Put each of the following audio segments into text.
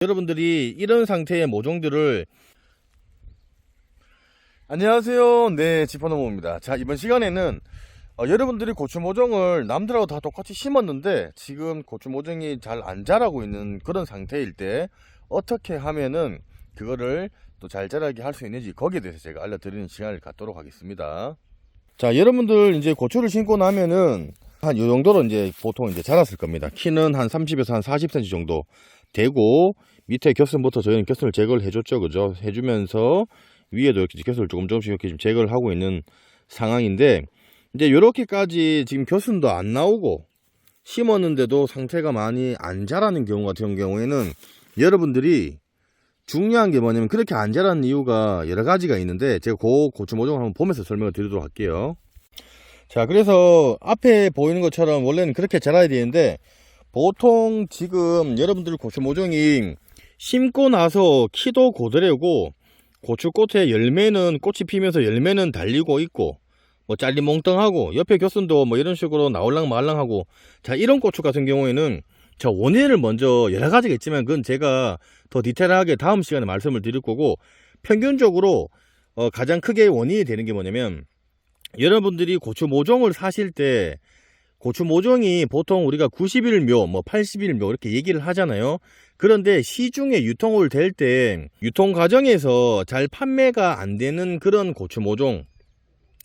여러분들이 이런 상태의 모종들을 안녕하세요. 네, 지퍼너모입니다. 자, 이번 시간에는 여러분들이 고추 모종을 남들하고 다 똑같이 심었는데 지금 고추 모종이 잘 안 자라고 있는 그런 상태일 때 어떻게 하면은 그거를 또 잘 자라게 할 수 있는지 거기에 대해서 제가 알려드리는 시간을 갖도록 하겠습니다. 자, 여러분들 이제 고추를 심고 나면은 한 요 정도로 이제 보통 이제 자랐을 겁니다. 키는 한 30에서 한 40cm 정도 되고, 밑에 겨순부터 저희는 겨순을 제거를 해줬죠, 그죠? 해주면서 위에도 이렇게 겨순을 조금씩 이렇게 지금 제거를 하고 있는 상황인데, 이제 이렇게까지 지금 겨순도 안 나오고 심었는데도 상태가 많이 안 자라는 경우 같은 경우에는 여러분들이 중요한 게 뭐냐면, 그렇게 안 자라는 이유가 여러 가지가 있는데 제가 그 고추 모종을 한번 보면서 설명을 드리도록 할게요. 자, 그래서 앞에 보이는 것처럼 원래는 그렇게 자라야 되는데, 보통 지금 여러분들 고추 모종이 심고 나서 키도 고드래고 고추꽃에 열매는 꽃이 피면서 열매는 달리고 있고 뭐 잘리 몽땅하고 옆에 겨순도 뭐 이런 식으로 나올랑 말랑하고, 자, 이런 고추 같은 경우에는 저 원인을 먼저 여러 가지가 있지만 그건 제가 더 디테일하게 다음 시간에 말씀을 드릴 거고, 평균적으로 가장 크게 원인이 되는 게 뭐냐면, 여러분들이 고추 모종을 사실 때 고추 모종이 보통 우리가 90일묘 뭐 80일묘 이렇게 얘기를 하잖아요. 그런데 시중에 유통을 될 때 유통 과정에서 잘 판매가 안 되는 그런 고추 모종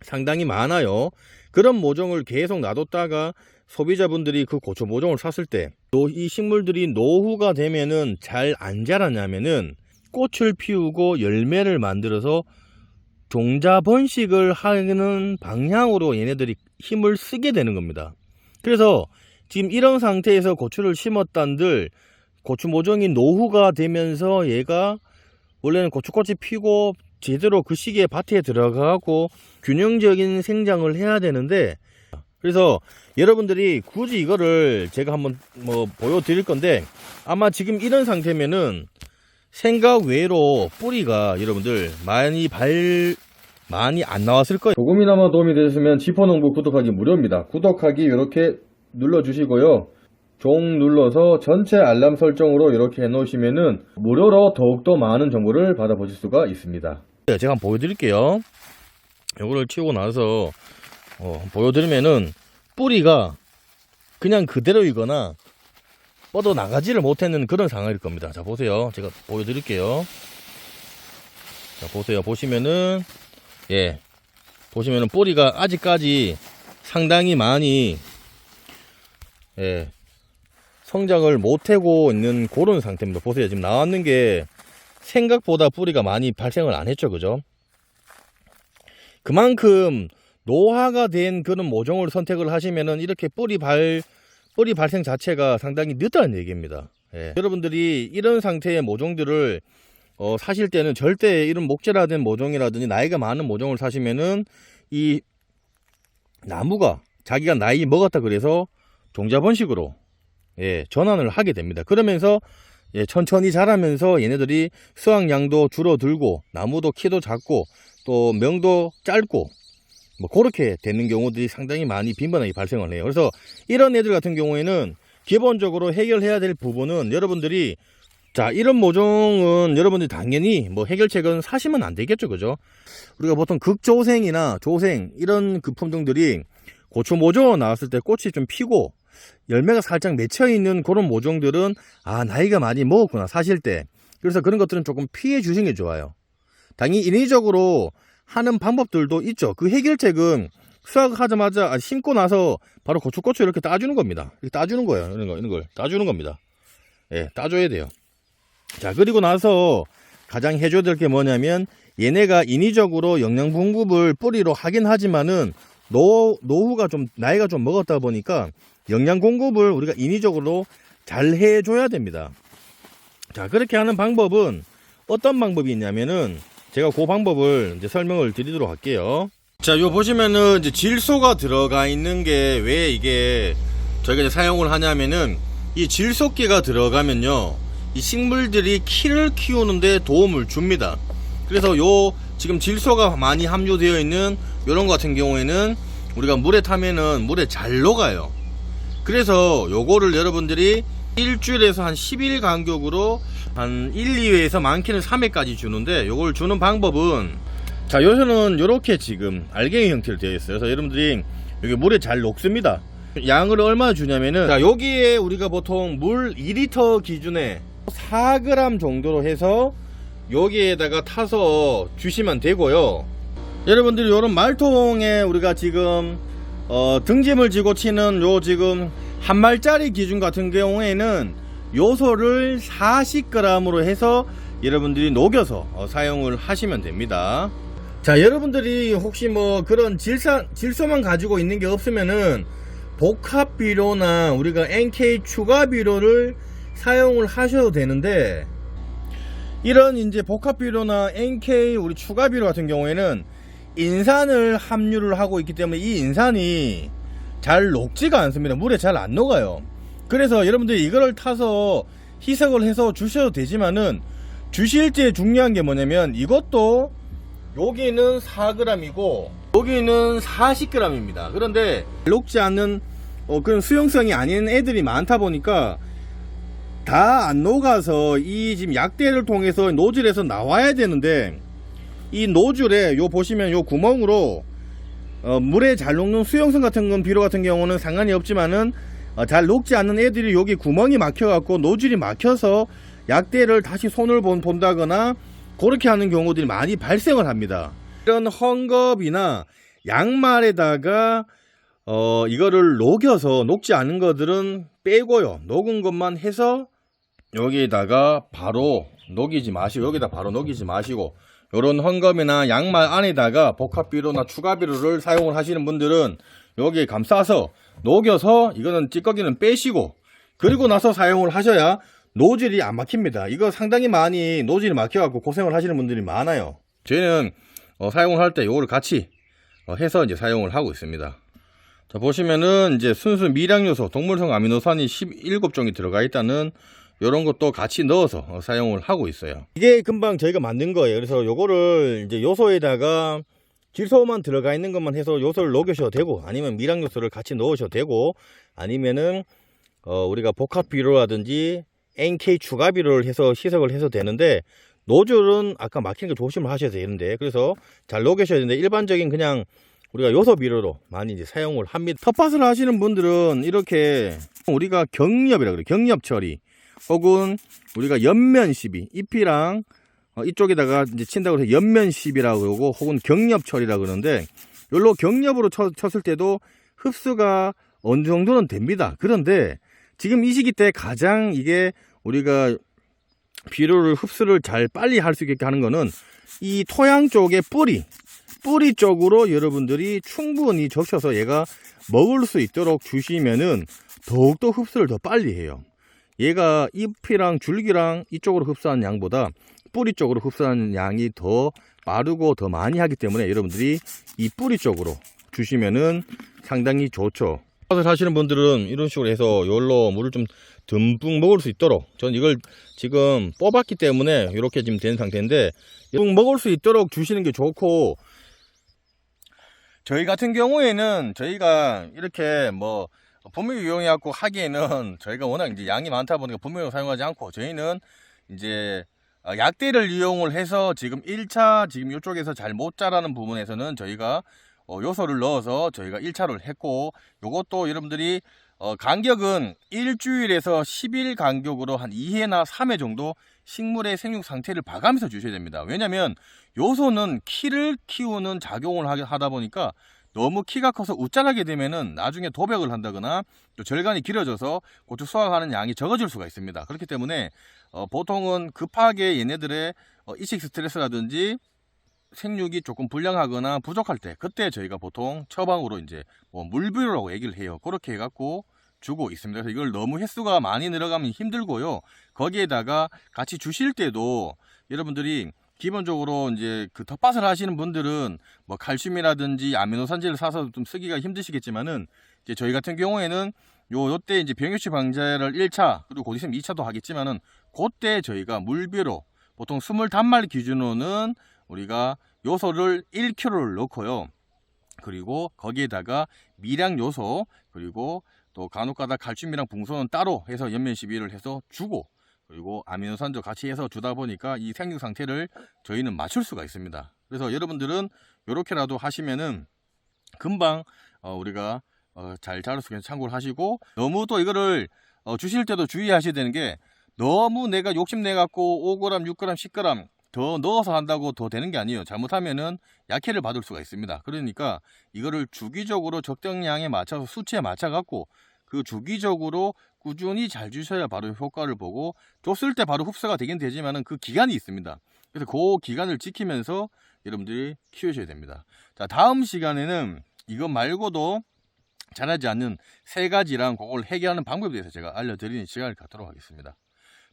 상당히 많아요. 그런 모종을 계속 놔뒀다가 소비자분들이 그 고추 모종을 샀을 때 이 식물들이 노후가 되면은 잘 안 자라냐면은 꽃을 피우고 열매를 만들어서 종자 번식을 하는 방향으로 얘네들이 힘을 쓰게 되는 겁니다. 그래서 지금 이런 상태에서 고추를 심었단들 고추 모종이 노후가 되면서 얘가 원래는 고추꽃이 피고 제대로 그 시기에 밭에 들어가고 균형적인 생장을 해야 되는데, 그래서 여러분들이 굳이 이거를 제가 한번 뭐 보여드릴 건데, 아마 지금 이런 상태면은 생각 외로 뿌리가 여러분들 많이 안 나왔을 거예요. 조금이나마 도움이 되셨으면 지퍼농부 구독하기 무료입니다. 구독하기 이렇게 눌러주시고요. 종 눌러서 전체 알람 설정으로 이렇게 해놓으시면은 무료로 더욱더 많은 정보를 받아보실 수가 있습니다. 제가 한번 보여드릴게요. 이거를 치우고 나서 보여드리면은 뿌리가 그냥 그대로이거나 뻗어 나가지를 못했는 그런 상황일 겁니다. 자, 보세요. 제가 보여드릴게요. 자, 보세요. 보시면은 보시면은 뿌리가 아직까지 상당히 많이 성장을 못하고 있는 그런 상태입니다. 보세요. 지금 나왔는 게 생각보다 뿌리가 많이 발생을 안 했죠, 그죠? 그만큼 노화가 된 그런 모종을 선택을 하시면은 이렇게 뿌리 발생 자체가 상당히 늦다는 얘기입니다. 여러분들이 이런 상태의 모종들을 사실 때는 절대 이런 목재라든 모종이라든지 나이가 많은 모종을 사시면은 이 나무가 자기가 나이 먹었다 그래서 종자 번식으로 전환을 하게 됩니다. 그러면서 천천히 자라면서 얘네들이 수확량도 줄어들고 나무도 키도 작고 또 명도 짧고 뭐 그렇게 되는 경우들이 상당히 많이 빈번하게 발생을 해요. 그래서 이런 애들 같은 경우에는 기본적으로 해결해야 될 부분은, 여러분들이 자, 이런 모종은 여러분들이 당연히 뭐 해결책은 사시면 안 되겠죠, 그죠? 우리가 보통 극조생이나 조생 이런 그 품종들이 고추 모종 나왔을 때 꽃이 좀 피고 열매가 살짝 맺혀 있는 그런 모종들은 나이가 많이 먹었구나 사실 때. 그래서 그런 것들은 조금 피해 주시는 게 좋아요. 당연히 인위적으로 하는 방법들도 있죠. 그 해결책은 수확하자마자 심고 나서 바로 고추꽃을 이렇게 따주는 겁니다. 이렇게 따주는 거예요. 이런 걸 따주는 겁니다. 따줘야 돼요. 자, 그리고 나서 가장 해줘야 될 게 뭐냐면, 얘네가 인위적으로 영양 공급을 뿌리로 하긴 하지만은 노후가 좀 나이가 좀 먹었다 보니까 영양 공급을 우리가 인위적으로 잘 해줘야 됩니다. 자, 그렇게 하는 방법은 어떤 방법이 있냐면은 제가 그 방법을 이제 설명을 드리도록 할게요. 자, 요 보시면은 이제 질소가 들어가 있는 게 왜 이게 저희가 이제 사용을 하냐면은, 이 질소기가 들어가면요 이 식물들이 키를 키우는데 도움을 줍니다. 그래서 요 지금 질소가 많이 함유되어 있는 요런 거 같은 경우에는 우리가 물에 타면은 물에 잘 녹아요. 그래서 요거를 여러분들이 일주일에서 한 10일 간격으로 한 1, 2회에서 많게는 3회까지 주는데, 요걸 주는 방법은, 자, 요새는 요렇게 지금 알갱이 형태로 되어 있어요. 그래서 여러분들이 여기 물에 잘 녹습니다. 양을 얼마나 주냐면은, 자, 여기에 우리가 보통 물 2리터 기준에 4g 정도로 해서 여기에다가 타서 주시면 되고요. 여러분들이 요런 말통에 우리가 지금 등짐을 지고 치는 요 지금 한 말짜리 기준 같은 경우에는 요소를 40g으로 해서 여러분들이 녹여서 사용을 하시면 됩니다. 자, 여러분들이 혹시 뭐 그런 질소만 가지고 있는 게 없으면은 복합 비료나 우리가 NK 추가 비료를 사용을 하셔도 되는데, 이런 이제 복합 비료나 NK 우리 추가 비료 같은 경우에는 인산을 함유를 하고 있기 때문에 이 인산이 잘 녹지가 않습니다. 물에 잘 안 녹아요. 그래서 여러분들이 이거를 타서 희석을 해서 주셔도 되지만은, 주실 때 중요한 게 뭐냐면, 이것도 여기는 4g이고 여기는 40g입니다. 그런데 녹지 않는 그런 수용성이 아닌 애들이 많다 보니까 다 안 녹아서 이 지금 약대를 통해서 노즐에서 나와야 되는데, 이 노즐에 요 보시면 요 구멍으로 물에 잘 녹는 수용성 같은 건 비료 같은 경우는 상관이 없지만은 잘 녹지 않는 애들이 여기 구멍이 막혀 갖고 노즐이 막혀서 약대를 다시 손을 본다거나 그렇게 하는 경우들이 많이 발생을 합니다. 이런 헝겊이나 양말에다가 이거를 녹여서 녹지 않은 것들은 빼고요, 녹은 것만 해서 여기에다가 바로 녹이지 마시고, 여기다 바로 녹이지 마시고, 요런 헝겊이나 양말 안에다가 복합비료나 추가비료를 사용을 하시는 분들은 여기에 감싸서 녹여서, 이거는 찌꺼기는 빼시고, 그리고 나서 사용을 하셔야 노즐이 안 막힙니다. 이거 상당히 많이 노즐이 막혀갖고 고생을 하시는 분들이 많아요. 저희는 사용을 할 때 요거를 같이 해서 이제 사용을 하고 있습니다. 자, 보시면은 이제 순수 미량요소 동물성 아미노산이 17종이 들어가 있다는 요런 것도 같이 넣어서 사용을 하고 있어요. 이게 금방 저희가 만든 거예요. 그래서 요거를 이제 요소에다가 질소만 들어가 있는 것만 해서 요소를 녹여셔도 되고, 아니면 미량요소를 같이 넣으셔도 되고, 아니면은 우리가 복합 비료라든지 NK 추가 비료를 해서 희석을 해서 되는데, 노즐은 아까 막히는 거 조심을 하셔야 되는데, 그래서 잘 녹여셔야 되는데, 일반적인 그냥 우리가 요소 비료로 많이 이제 사용을 합니다. 텃밭을 하시는 분들은 이렇게 우리가 경렵이라 그래요. 경렵 처리, 혹은 우리가 연면 시비, 잎이랑 이쪽에다가 이제 친다고 해서 연면 시비라고 그러고, 혹은 경렵 처리라고 그러는데, 요로 경렵으로 쳤을 때도 흡수가 어느 정도는 됩니다. 그런데 지금 이 시기 때 가장 이게 우리가 비료를 흡수를 잘 빨리 할 수 있게 하는 거는 이 토양 쪽의 뿌리 쪽으로 여러분들이 충분히 적셔서 얘가 먹을 수 있도록 주시면은 더욱더 흡수를 더 빨리 해요. 얘가 잎이랑 줄기랑 이쪽으로 흡수하는 양보다 뿌리 쪽으로 흡수하는 양이 더 빠르고 더 많이 하기 때문에 여러분들이 이 뿌리 쪽으로 주시면은 상당히 좋죠. 텃밭을 하시는 분들은 이런 식으로 해서 요걸로 물을 좀 듬뿍 먹을 수 있도록, 저는 이걸 지금 뽑았기 때문에 이렇게 지금 된 상태인데, 듬뿍 먹을 수 있도록 주시는 게 좋고, 저희 같은 경우에는 저희가 이렇게 뭐 분무기 이용해갖고 하기에는 저희가 워낙 이제 양이 많다 보니까 분무기를 사용하지 않고, 저희는 이제 약대를 이용을 해서 지금 1차 지금 이쪽에서 잘 못 자라는 부분에서는 저희가 요소를 넣어서 저희가 1차를 했고, 요것도 여러분들이 간격은 일주일에서 10일 간격으로 한 2회나 3회 정도 식물의 생육 상태를 봐가면서 주셔야 됩니다. 왜냐면 요소는 키를 키우는 작용을 하다 보니까 너무 키가 커서 웃자라게 되면은 나중에 도벽을 한다거나 또 절간이 길어져서 고추 수확하는 양이 적어질 수가 있습니다. 그렇기 때문에 보통은 급하게 얘네들의 이식 스트레스라든지 생육이 조금 불량하거나 부족할 때, 그때 저희가 보통 처방으로 이제 뭐 물비료라고 얘기를 해요. 그렇게 해갖고 주고 있습니다. 그래서 이걸 너무 횟수가 많이 늘어가면 힘들고요. 거기에다가 같이 주실 때도 여러분들이 기본적으로 이제 그 텃밭을 하시는 분들은 뭐 칼슘이라든지 아미노산제를 사서 좀 쓰기가 힘드시겠지만은, 이제 저희 같은 경우에는 요때 이제 병유치 방제를 1차 그리고 곧 있으면 2차도 하겠지만은, 그때 저희가 물비료 보통 20단말 기준으로는 우리가 요소를 1kg를 넣고요. 그리고 거기에다가 미량 요소, 그리고 또 또 간혹가다 칼슘이랑 붕소는 따로 해서 연면 시비를 해서 주고, 그리고 아미노산도 같이 해서 주다 보니까 이 생육 상태를 저희는 맞출 수가 있습니다. 그래서 여러분들은 이렇게라도 하시면은 금방 우리가 잘 자랄 수 있게 참고를 하시고, 너무 또 이거를 주실 때도 주의하셔야 되는 게, 너무 내가 욕심내 갖고 5g, 6g, 10g 더 넣어서 한다고 더 되는 게 아니에요. 잘못하면은 약해를 받을 수가 있습니다. 그러니까 이거를 주기적으로 적정량에 맞춰서 수치에 맞춰 갖고 그 주기적으로 꾸준히 잘 주셔야 바로 효과를 보고, 줬을 때 바로 흡수가 되긴 되지만은 그 기간이 있습니다. 그래서 그 기간을 지키면서 여러분들이 키우셔야 됩니다. 자, 다음 시간에는 이것 말고도 자라지 않는 3가지랑 그걸 해결하는 방법에 대해서 제가 알려드리는 시간을 갖도록 하겠습니다.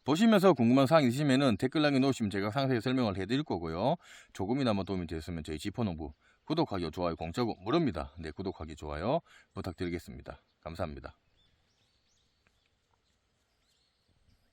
보시면서 궁금한 사항 있으시면 댓글 남겨놓으시면 제가 상세히 설명을 해드릴 거고요. 조금이나마 도움이 되었으면 저희 지포농부 구독하기, 좋아요 공짜고 무료입니다. 네, 구독하기, 좋아요 부탁드리겠습니다. 감사합니다.